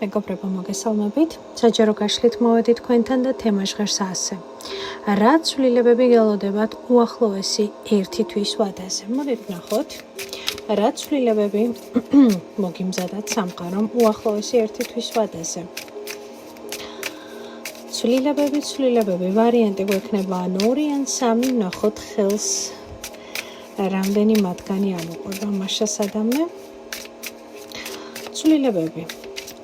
მეგობრებო, მოგესალმებით. საჯარო გაშლით მოვედით თქვენთან და თემა ჟღერს ასე. რა ცვლილებები გელოდებათ უახლოესი 1 თვის ვადაზე? მოდით ვნახოთ. რა ცვლილებები მოგიმზადათ სამყარომ უახლოესი 1 თვის ვადაზე? ცვლილებები ვარიანტი გვექნება ან 2 ან 3, ვნახოთ ხელს რამდენი მათგანი ამოყვება მაშასადამე. ცვლილებები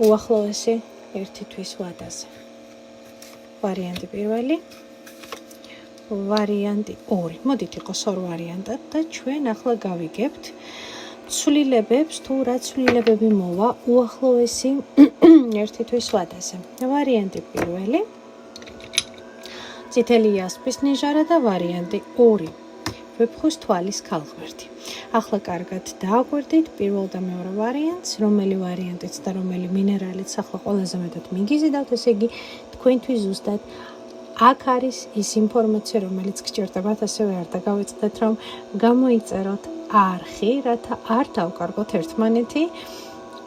უახლოესი 1 თვის ვადაზე. ვარიანტი პირველი, ვარიანტი 2. მოდით იყოს 2 ვარიანტად და ჩვენ ახლა გავიგებთ ცვლილებებს, თუ რა ცვლილებები მოვა უახლოესი 1 თვის ვადაზე. ვარიანტი პირველი, წითელი იასპის ნიჟარა და ვარიანტი 2. ვეფხვის თვალის ქალღმერთი. ახლა კარგად დააკვირდით პირველ და მეორე ვარიანტს, რომელი ვარიანტიც და რომელი მინერალიც ახლა ყველაზე მეტად მიგიზიდავთ, ესე იგი თქვენთვის ზუსტად აქ არის ის ინფორმაცია, რომელიც გჭირდებათ, ასევე არ დაგავიწყდეთ, რომ გამოიწეროთ არხი, რათა არ დავკარგოთ ერთმანეთი.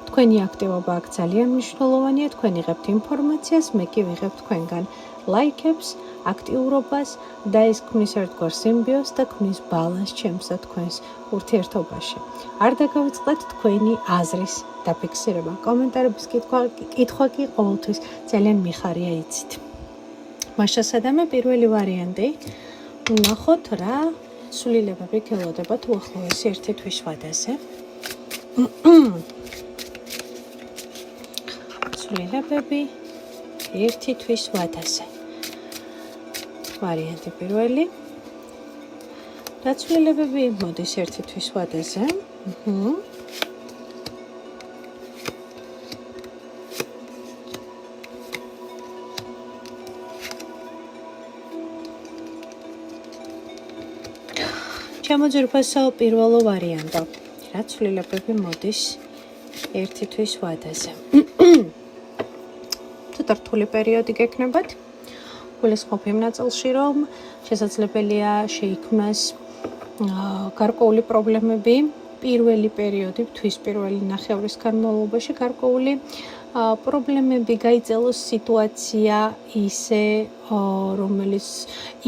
თქვენი აქტივობა აქ ძალიან მნიშვნელოვანია, თქვენ იღებთ ინფორმაციას, მე კი ვიღებ თქვენგან ლაიქებს, აქტიურობას და ეს ქმნის ერთგვარ სიმბიოზს და ქმნის ბალანსს ჩემს და თქვენს ურთიერთობაში. არ დაგავიწყდეთ თქვენი აზრის დაფიქსირება. კომენტარების კითხვა კი ყოველთვის ძალიან მიხარია, იცით. მაშასადამე პირველი ვარიანტი, ვნახოთ რა ცვლილებები გელოდებათ უახლოესი 1 თვის ვადაზე. ცვლილებები 1 თვის ვადაზე. ვარიანტი პირველი. რა ცვლილებები მოდის 1 თვის ვადაზე? ჩემო ძვირფასო პირველო ვარიანტო. რა ცვლილებები მოდის 1 თვის ვადაზე? ცოტა რთული პერიოდი გექნებათ. გულისხმობ იმ ნაწილში, რომ შესაძლებელია შეიქმნას გარკვეული პრობლემები პირველი პერიოდი, თვის პირველი ნახევრის განმავლობაში გარკვეული პრობლემები, გაიწელოს სიტუაცია ისე, რომელიც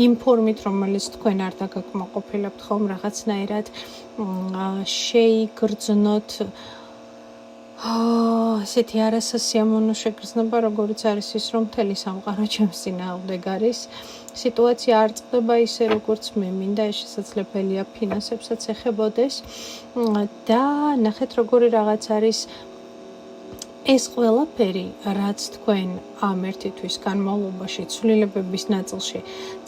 იმ ფორმით, რომელიც თქვენ არ დაგაკმაყოფილებთ ხომ რაღაცნაირად შეიგრძნოთ ესეთი არასასიამოვნო შეგრძნება, როგორიც არის ის, რომ მთელი სამყარო ჩემს წინააღმდეგ არის. სიტუაცია არ წყდება ისე, როგორც მე მინდა, ეს შესაძლებელია ფინანსებსაც ეხებოდეს და ნახეთ როგორი რაღაც არის ეს ყველაფერი, რაც თქვენ ამ 1 თვის განმავლობაში ცვლილებების ნაწილში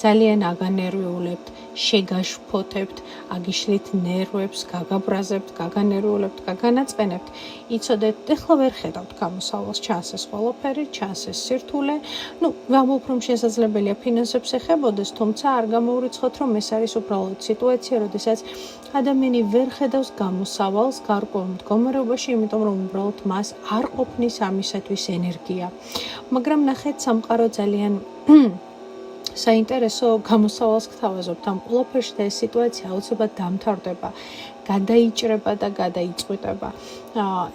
ძალიან აგანერვიულებთ, შეგაშფოთებთ, აგიშლით ნერვებს, გაგაბრაზებთ, გაგანერვიულებთ, გაგანაწყენებთ, იცოდეთ, ეხლა ვერ ხედავთ გამოსავალს, ჩანს ეს ყველაფერი, ჩანს ეს სირთულე. ვამბობ, რომ შესაძლებელია ფინანსებს ეხებოდეს, თუმცა არ გამოურიცხოთ, რომ ეს არის უბრალოდ სიტუაცია, როდესაც ადამიანი ვერ ხედავს გამოსავალს გარკვეულ მდგომარეობაში, იმიტომ რომ უბრალოდ მას არ ყოფნის ამისათვის ენერგია. მაგრამ ნახეთ, სამყარო ძალიან საინტერესო გამოსავალს გთავაზობთ ამ ყველაფერში და ეს სიტუაცია აუცილებლად დამთავრდება, გადაიჭრება და გადაიწყვეტება.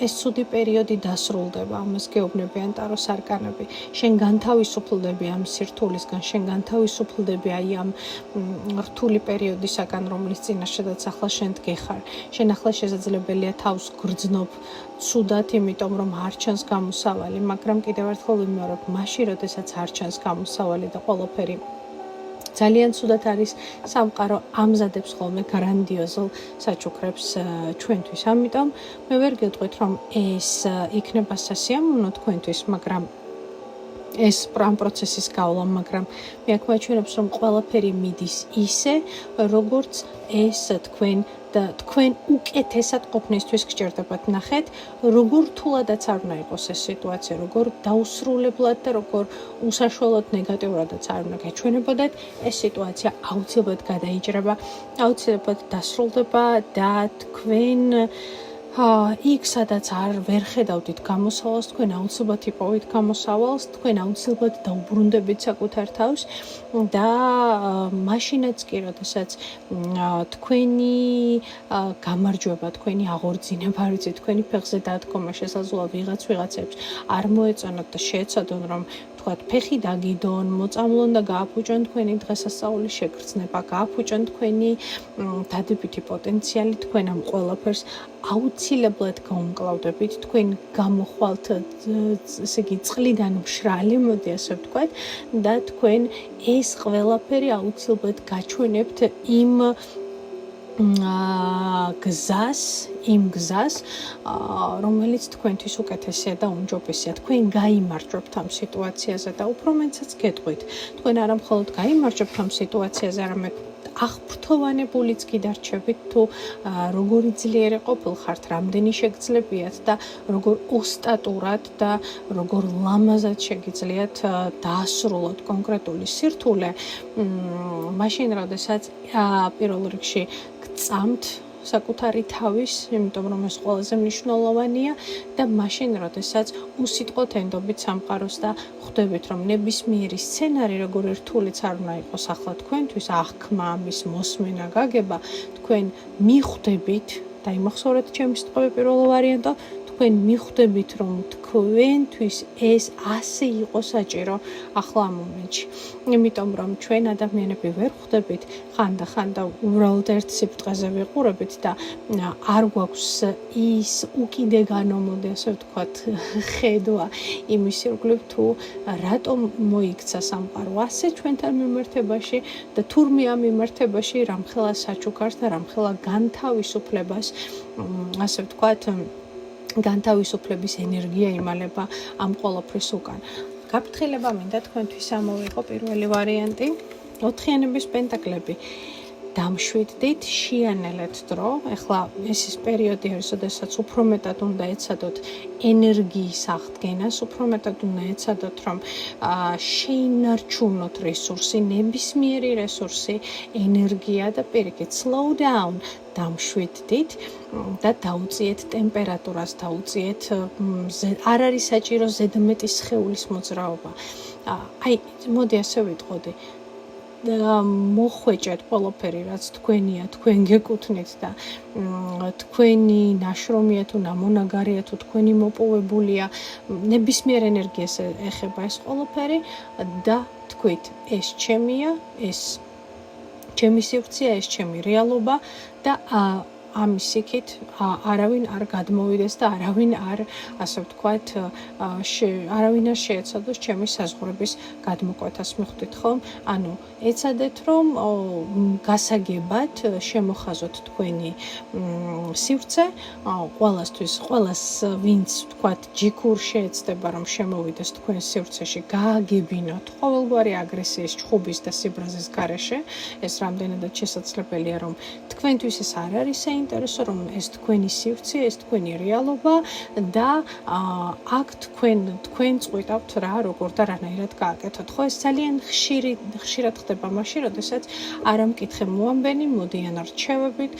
ეს ცუდი პერიოდი დასრულდება, ამას გეუბნებიან ტაროს არკანები. შენ განთავისუფლდები ამ სირთულისგან, შენ განთავისუფლდები აი ამ რთული პერიოდისაგან, რომლის წინაშედაც ახლა შენ დგეხარ. შენ ახლა შესაძლებელია თავს გრძნობ ცუდად, იმიტომ რომ არ ჩანს გამოსავალი, მაგრამ კიდევ ერთხელ ვიმეორებ, მაშინ როდესაც არ ჩანს გამოსავალი და ყველაფერი ძალიან ცუდად არის, სამყარო ამზადებს ხოლმე გრანდიოზულ საჩუქრებს ჩვენთვის. ამიტომ მე ვერ გეტყვით, რომ ეს იქნება სასიამოვნო თქვენთვის, მაგრამ ეს ამ პროცესის გავლა, მაგრამ მე აქ მაჩვენებს, რომ ყველაფერი მიდის ისე, როგორც ეს თქვენ უკეთესად ყოფნისთვის გჭირდებათ. ნახეთ, როგორ რთულადაც არ უნდა იყოს ეს სიტუაცია, როგორ დაუსრულებლად და როგორ უსაშველოდ ნეგატიურადაც არ უნდა გეჩვენებოდეთ, ეს სიტუაცია აუცილებლად გადაიჭრება, აუცილებლად დასრულდება და თქვენ იქ სადაც ვერ ხედავდით გამოსავალს, თქვენ აუცილებლად იპოვით გამოსავალს, თქვენ აუცილებლად დაუბრუნდებით საკუთარ თავს და მაშინაც კი, როდესაც თქვენი გამარჯვება, თქვენი აღორძინება, არ ვიცი, თქვენი ფეხზე დადგომა შესაძლოა ვიღაცებს არ მოეწონოთ და შეეცადონ, რომ ფეხი დაგიდონ, მოწამლონ და გააფუჭონ თქვენი დღესასწაულის შეგრძნება, გააფუჭონ თქვენი დადებითი პოტენციალი, თქვენ ამ ყველაფერს აუცილებლად გაუმკლავდებით, თქვენ გამოხვალთ, ესე იგი, წყლიდან მშრალი, მოდი ასე ვთქვათ, და თქვენ ეს ყველაფერი აუცილებლად გაჩვენებთ იმ გზას, რომელიც თქვენთვის უკეთესია და უმჯობესია. თქვენ გაიმარჯვებთ ამ სიტუაციაზე და უფრო მეცაც გეტყვით. თქვენ არა მხოლოდ გაიმარჯვებთ ამ სიტუაციაზე, არამედ აღფრთოვანებულიც კი დარჩებით თუ როგორი ძლიერი ყოფილხართ, რამდენი შეგძლებიათ და როგორ ოსტატურად და როგორ ლამაზად შეგიძლიათ დაასრულოთ კონკრეტული სირთულე, მაშინ როდესაც პირველ რიგში გწამთ საკუთარი თავის, იმიტომ რომ ეს ყველაზე მნიშვნელოვანია და მაშინ როდესაც უსიტყვოდ ენდობით სამყაროს და ხვდებით რომ ნებისმიერი სცენარი როგორ რთულიც არ უნდა იყოს ახლა თქვენთვის, აღქმა, ამის მოსმენა, გაგება, თქვენ მიხვდებით და იმახსოვრეთ ჩემი სიტყვები პირველ ვარიანტო, თქვენ მიხვდებით რომ თქვენთვის ეს ასე იყო საჭირო ახლა ამ მომენტში. იმიტომ რომ ჩვენ ადამიანები ვერ ხვდებით ხან და უბრალოდ ერთ სიბრტყეზე ვიყურებით და არ გვაქვს ის უკიდეგანო, მოდი ასე ვთქვათ, ხედვა იმის ირგვლივ თუ რატომ მოიქცა სამყარო ასე ჩვენთან მიმართებაში და თურმე ამ მიმართებაში რამხელა საჩუქარს და რამხელა განთავისუფლებას, ასე ვთქვათ, განთავისუფლების ენერგია იმალება ამ ყველაფრის უკან. გაფრთხილება მინდა თქვენთვის ამოვიღო პირველი ვარიანტი, 4-იანების პენტაკლები. დამშვიდდით, შეანელეთ დრო. ეხლა ეს ის პერიოდი არის, როდესაც უფრო მეტად უნდა ეცადოთ ენერგიის აღდგენას, უფრო მეტად უნდა ეცადოთ, რომ შეინარჩუნოთ რესურსი, ნებისმიერი რესურსი, ენერგია და პირიქით slow down. დამშვიდდით და დაუწიეთ ტემპერატურას, დაუწიეთ, არ არის საჭირო ზედმეტი სხეულის მოძრაობა. მოდი ასე ვიტყოდი. მოხვეჭეთ ყველაფერი, რაც თქვენია, თქვენ გეკუთვნით და თქვენი ნაშრომია თუ ნამონაგარია თუ თქვენი მოპოვებულია, ნებისმიერ ენერგიას ეხება ეს ყველაფერი და თქვით, ეს ჩემია, ეს ჩემი სივრცეა, ეს ჩემი რეალობა და ამის იქით არავინ არ გადმოვიდეს და არავინ არ, ასე ვთქვათ, არავინ არ შეეცადოს ჩემი საზღვრების გადმოკვეთას, მიხვდით ხომ? ანუ ეცადეთ, რომ გასაგებად შემოხაზოთ თქვენი სივრცე, ყველას ვინც ვთქვათ ჯიქურ შეეცდება რომ შემოვიდეს თქვენ სივრცეში, გააგებინოთ ყოველგვარი აგრესიის, ჩხუბის და სიბრაზის გარეშე, ეს რამდენადაც შესაძლებელია, რომ თქვენთვის ეს არ არის საინტერესო, რომ ეს თქვენი სივრცე, ეს თქვენი რეალობა და აქ თქვენ წყვიტავთ რა, როგორ და რანაირად გააკეთოთ. ხო, ეს ძალიან ხშირად ხდება მაშინ, როდესაც არა მკითხე მოამბენი, მოდიან რჩევებით,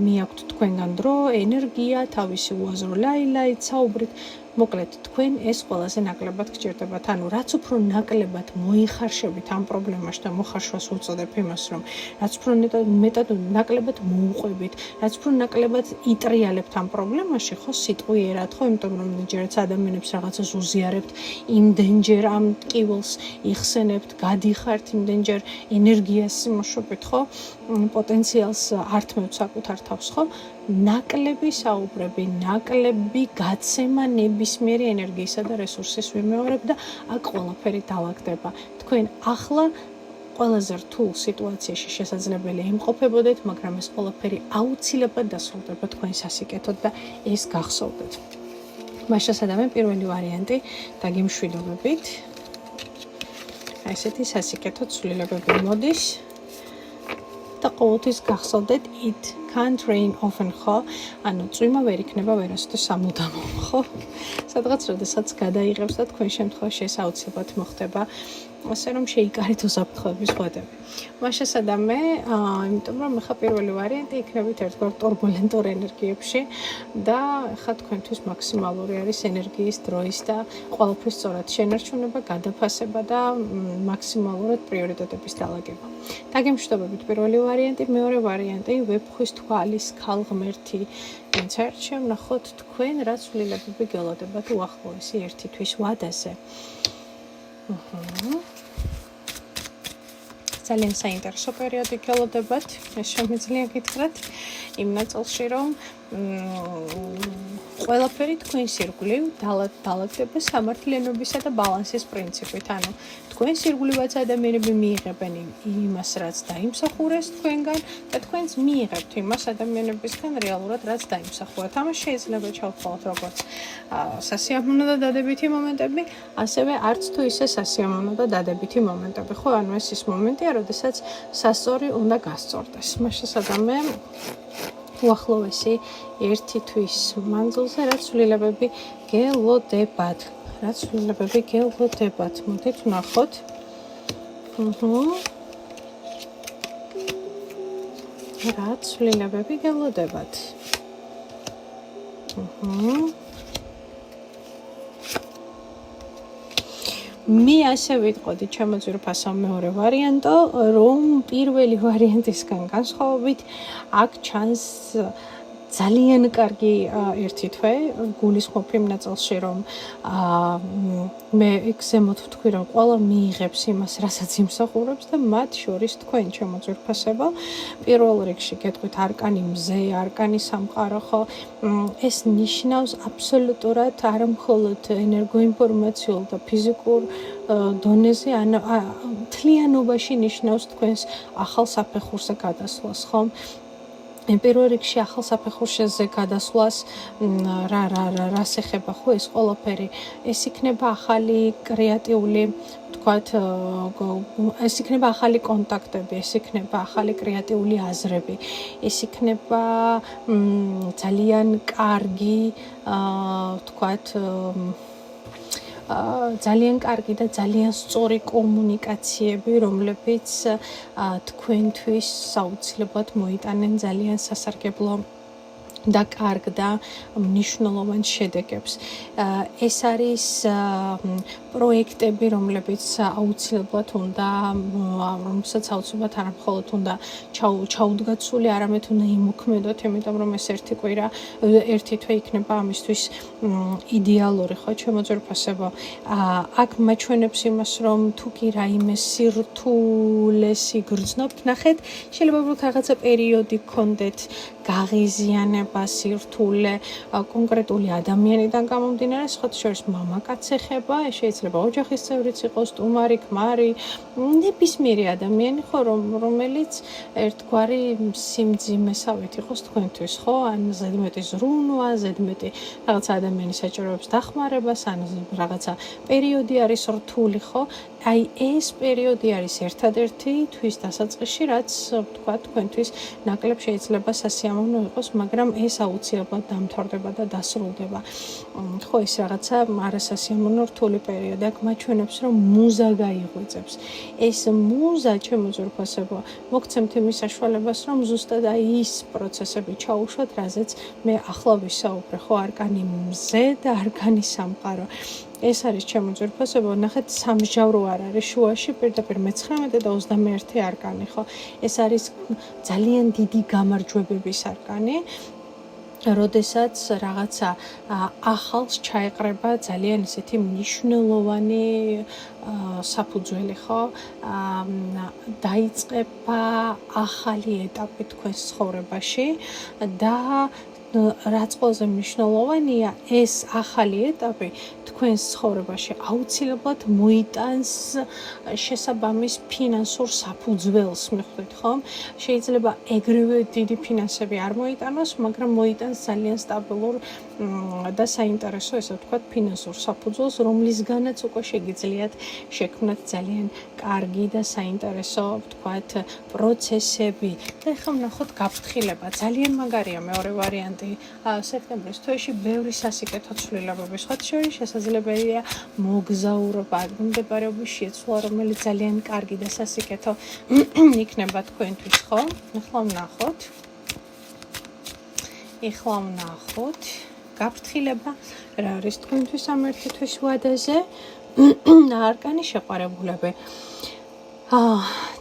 მიაქვთ თქვენგან დრო, ენერგია, თავისი უაზრო ლაილაით საუბრით. მოკლედ, თქვენ ეს ყველაზე ნაკლებად გჭირდებათ. ანუ რაც უფრო ნაკლებად მოიხარშებით ამ პრობლემაში და მოხარშვას უწოდებ იმას, რომ რაც უფრო მეტად ნაკლებად მოუყვებით, რაც უფრო ნაკლებად იტრიალებთ ამ პრობლემაში, ხო, სიტყვიერად, ხო, იმიტომ რომ ჯერაც ადამიანებს რაღაცას უზიარებთ, იმდენჯერ ამ ტკივილს იხსენებთ, გადიხართ იმდენჯერ ენერგიას იმუშავებთ, ხო, პოტენციალს ართმევთ საკუთარ თავს, ხო? ნაკლები საუბრები, ნაკლები გაცემა ნებისმიერი ენერგიისა და რესურსის ვიმეორებ და აქ ყველაფერი დავაგდება. თქვენ ახლა ყველაზე რთულ სიტუაციაში შესაძლებელია იმყოფებოდეთ, მაგრამ ეს ყველაფერი აუცილებლად დასრულდება თქვენ სასიკეთოდ და ეს გახსოვდეთ. მაშასადამე პირველი ვარიანტი დაგიმშვიდობებით. ესეთი სასიკეთო ცვლილებები მოდის და ყოველთვის გახსოვდეთ it can't rain often ხო? ანუ წვიმა ვერ იქნება ვერასდროს სამუდამო, ხო? სადღაც როდესაც გადაიღებს და თქვენ შემთხვევაში ეს აუცილებლად მოხდება, ასე რომ შეიკარით უსაფრთხოების ხვედები. მაშასადამე, იმიტომ რომ ახლა პირველი ვარიანტი იქნებით ერთგვარ турბულენტურ ენერგიებში და ახლა თქვენთვის მაქსიმალური არის ენერგიის, დროის და ყველაფრის სწორად შენარჩუნება, გადაფასება და მაქსიმალურად პრიორიტეტების დალაგება. დაგემშვიდობებით პირველი ვარიანტი, მეორე ვარიანტი ვეფხვის თვალის ქალღმერთი ინცერტში ვნახოთ თქვენ რა ცვლილებები გელოდებათ უახლოესი ერთი თვის ვადაზე. ძალიან საინტერესო პერიოდი გელოდებათ, ეს შემიძლია გითხრათ იმ ნაწილში, რომ ყველაფერი თქვენს ირგვლივ დალაგდება სამართლიანობისა და ბალანსის პრინციპით. ანუ თქვენს ირგვლივაც ადამიანები მიიღებენ იმას, რაც დაიმსახურეს თქვენგან და თქვენც მიიღებთ იმას ადამიანებისგან რეალურად, რაც დაიმსახურეთ. ამას შეიძლება ჩავთვალოთ როგორც სასიამოვნო და დადებითი მომენტები, ასევე არც თუ ისე სასიამოვნო და დადებითი მომენტები. ხო, ანუ ეს ის მომენტია, როდესაც სასწორი უნდა გასწორდეს. მაშასადამე უახლოესი ერთი თვის მანძილზე რა ცვლილებები გელოდებათ. მოდით ვნახოთ. რა ცვლილებები გელოდებათ. მე ასე ვიტყოდი ჩემო ძვირფასო მეორე ვარიანტო, რომ პირველი ვარიანტისგან განსხვავებით აქ ჩანს ძალიან კარგი ერთი თვე, გულისხმობ იმ ნაწილში, რომ მე ეგზემოთ ვთქვი, რომ ყველა მიიღებს იმას, რასაც იმსახურებს და მათ შორის თქვენ ჩემო ძვირფასებო, პირველ რიგში გეტყვით არკანი მზე, არკანი სამყარო, ხო? ეს ნიშნავს აბსოლუტურად არა მხოლოდ ენერგოინფორმაციულ და ფიზიკურ დონეზე, მთლიანობაში ნიშნავს თქვენს ახალ საფეხურზე გადასვლას, ხო? პირველ რიგში ახალ საფეხურზე გადასვლას რას ეხება, ხო, ეს ყველაფერი. ეს იქნება ახალი კრეატიული, ვთქვათ, ეს იქნება ახალი კონტაქტები, ეს იქნება ახალი კრეატიული აზრები, ეს იქნება ძალიან კარგი, ვთქვათ, ძალიან კარგი და ძალიან სწორი კომუნიკაციები, რომლებიც თქვენთვის აუცილებლად მოიტანენ ძალიან სასარგებლო და კარგ და მნიშვნელოვან შედეგებს. ეს არის პროექტები, რომლებიც აუცილებლად უნდა, რომელსაც აუცილებლად არა მხოლოდ უნდა ჩაუდგაცული, არამედ უნდა იმოქმედოთ, იმიტომ რომ ეს ერთი თვე იქნება ამისთვის იდეალური, ხო, ჩემო ძვირფასებო. აქ მაჩვენებს იმას, რომ თუ კი რაიმე სირთულესი გრძნობთ, ნახეთ, შეიძლება უბრალოდ რაღაცა პერიოდი გქონდეთ გაღიზიანება, სირთულე კონკრეტული ადამიანიდან გამომდინარე, სხვათა შორის მამაკაც ეხება, შეიძლება ოჯახის წევრიც იყოს, სტუმარი, ქმარი, ნებისმიერი ადამიანი, ხო, რომელიც ერთგვარი სიმძიმესავით იყოს თქვენთვის, ხო? ან ზედმეტი ზრუნვა, ზედმეტი რაღაცა ადამიანის საჭიროების დახმარებას, ან რაღაცა პერიოდი არის რთული, ხო? აი ეს პერიოდი არის ერთადერთი თვის დასაწყისში, რაც თქვა თქვენთვის ნაკლებ შეიძლება სასიამოვნო იყოს, მაგრამ ეს აუცილებლად დამთავრდება და დასრულდება. ხო, ეს რაღაცა არასასიამოვნო რთული პერიოდი. აქ მაჩვენებს, რომ მუზა გაიღვიძებს. ეს მუზა, ჩემო ძვირფასებო, მოგცემთ იმის საშუალებას, რომ ზუსტად აი ის პროცესები ჩაუშვათ, რაზეც მე ახლა ვისაუბრე, ხო, არკანი მზე და არკანი სამყარო. ეს არის ჩემო ძვირფასებო, ნახეთ, სამჟავრო არ არის შუაში, პირდაპირ მე-19 და 21 არკანი, ხო? ეს არის ძალიან დიდი გამარჯვებების არკანი. როდესაც რაღაცა ახალს ჩაეყრება ძალიან ისეთი მნიშვნელოვანი საფუძველი, ხო? დაიწყება ახალი ეტაპი თქვენს ცხოვრებაში და რაც ყველაზე მნიშვნელოვანია, ეს ახალი ეტაპი თქვენს ცხოვრებაში აუცილებლად მოიტანს შესაბამის ფინანსურ საფუძველს, მიხვდით, ხომ? შეიძლება ეგრევე დიდი ფინანსები არ მოიტანოს, მაგრამ მოიტანს ძალიან სტაბილურ და საინტერესო, ესე ვთქვათ, ფინანსურ საფუძველს, რომლისგანაც უკვე შეგიძლიათ შექმნათ ძალიან კარგი და საინტერესო, ვთქვათ, პროცესები. და ეხლა ვნახოთ გაფრთხილება. ძალიან მაგარია მეორე ვარიანტი. სექტემბრის თვეში ბევრი სასიკეთო ცვლილებების სხვა შორის შესაძლებელია მოგზაურობა, ადგილმდებარეობის შეცვლა, რომელიც ძალიან კარგი და სასიკეთო იქნება თქვენთვის, ხო? ეხლა ვნახოთ. გაფრთხილება რა არის თქვენთვის ამ ერთი თვის ვადაზე? არკანი შეყვარებულები.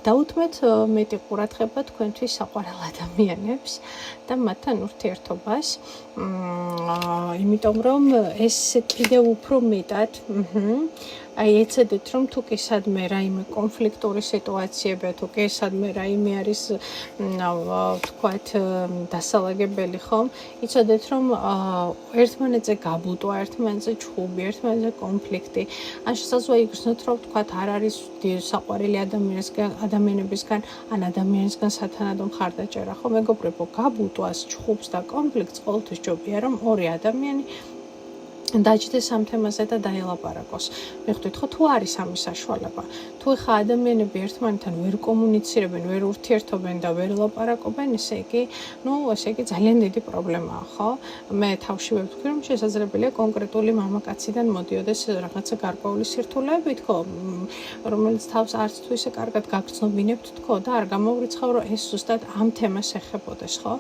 დაუთმეთ მეტი ყურადღება თქვენთვის საყვარელ ადამიანებს და მათთან ურთიერთობას. იმიტომ რომ ეს კიდევ უფრო მეტად აი ეცადეთ რომ თუ კი სადმე რაიმე კონფლიქტური სიტუაციები, თუ კი სადმე რაიმე არის ვთქვათ დასალაგებელი ხომ, იცოდეთ რომ ერთმანეთზე გაბუტვა, ერთმანეთზე ჩხუბი, ერთმანეთზე კონფლიქტი. ან შესაძლოა იგრძნოთ რომ ვთქვათ არ არის საყვარელი ადამიანებისგან ან ადამიანისგან სათანადო მხარდაჭერა, ხო, მეგობრებო, გაბუტვას, ჩხუბს და კონფლიქტს ყოველთვის ჯობია რომ ორი ადამიანი დაჯდეს ამ თემაზე და დაელაპარაკოს. მიხვდით ხო, თუ არის ამის საშუალება. თუ ხა ადამიანები ერთმანეთთან ვერ კომუნიცირებენ, ვერ ურთიერთობენ და ვერ ელაპარაკობენ, ესე იგი ძალიან დიდი პრობლემაა, ხო? მე თავში ვეთქვი, რომ შესაძლებელია კონკრეტული მამაკაციდან მოდიოდეს რაღაცა გარკვეული სირთულეებით, ხო, რომელიც თავს არც თუ ისე კარგად გაგრძნობინებთ, თქო, და არ გამოვრიცხავ, რომ ეს ზუსტად ამ თემას ეხებოდეს, ხო?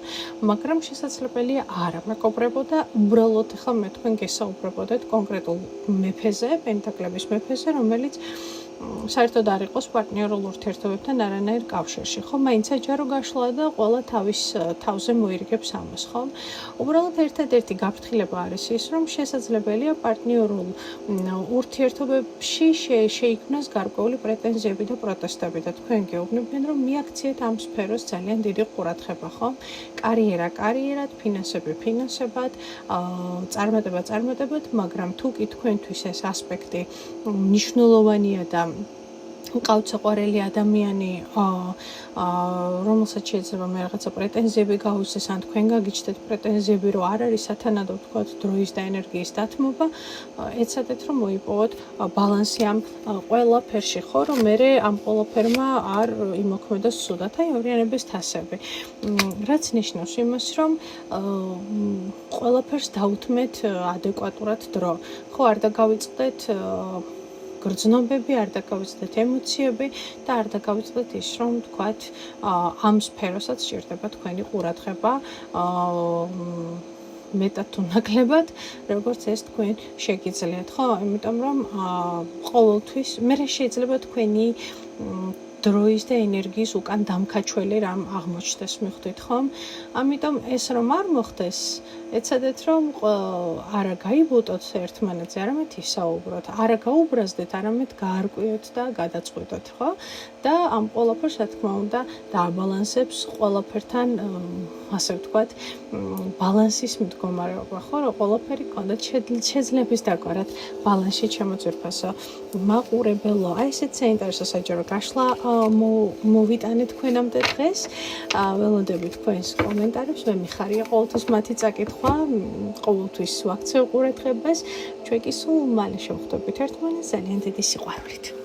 მაგრამ შესაძლებელია არა, მეგობრებო, და უბრალოდ ხა მე თქვენ გესაუბრებოდეთ კონკრეტულ მეფეზე, პენტაკლების მეფეზე, რომელიც საერთოდ არ იყოს პარტნიორულ ურთიერთობებთან არანაირ კავშირში, ხო? მაინც საჯარო გაშლა და ყველა თავის თავზე მოირგებს ამას, ხო? უბრალოდ ერთადერთი გაფრთხილება არის ის, რომ შესაძლებელია პარტნიორულ ურთიერთობებში შეიქმნას გარკვეული პრეტენზიები და პროტესტები და თქვენ გეუბნებიან, რომ მიაქციეთ ამ სფეროს ძალიან დიდი ყურადღება, ხო? კარიერად, ფინანსებად, წარმატებად, მაგრამ თუ კი თქვენთვის ეს ასპექტი მნიშვნელოვანია და ყავთ საყვარელი ადამიანი, რომელსაც შეიძლება მე რაღაცა პრეტენზიები გავუსწრეს, ან თქვენ გაგიჩნდეთ პრეტენზიები, რომ არ არის სათანადო, ვთქვათ, დროის და ენერგიის დათმობა, ეცადეთ რომ მოიპოვოთ ბალანსი ამ ყველაფერში, ხო, რომ მე ამ ყველაფერმა არ იმოქმედოს ცუდად, აი ორიანების თასები. რაც ნიშნავს იმას, რომ ყველაფერს დაუთმეთ ადეკვატურად დრო. ხო, არ დაგავიწყდეთ გრძნობები, არ დაგავიწყდეთ ემოციები და არ დაგავიწყდეთ ის, რომ ვთქვათ, ამ სფეროსაც სჭირდება თქვენი ყურადღება, მეტად თუ ნაკლებად, როგორც ეს თქვენ შეგიძლიათ, ხო? იმიტომ რომ ყოველთვის მე შეიძლება თქვენი დროის და ენერგიის უკან დამქაჩველი რამ აღმოჩნდეს, მიხვდით ხომ? ამიტომ ეს რომ არ მოხდეს, ეცადეთ რომ არა გაიბუტოთ ერთმანეთზე, არამედ ისაუბროთ, არა გაუბრაზდეთ, არამედ გაარკვიოთ და გადაწყვეტოთ, ხო? და ამ ყველაფერს, რა თქმა უნდა, დააბალანსებს ყველაფერთან, ასე ვთქვათ, ბალანსის მდგომარეობა, ხო, რომ ყველაფერი გქონდეთ შეძლების დაგვარად ბალანსში ჩემოძვირფასო მაყურებელო. აი ესეც საინტერესო საჯარო გაშლა მოვიტანეთ თქვენამდე დღეს. ველოდებით თქვენს კომენტარებს, მე მიხარია ყოველთვის მათი წაკითხვა, ყოველთვის ვაქცევ ყურადღებას. ჩვენ კი სულ მალე შევხვდებით ერთმანეთს ძალიან დიდი სიყვარულით.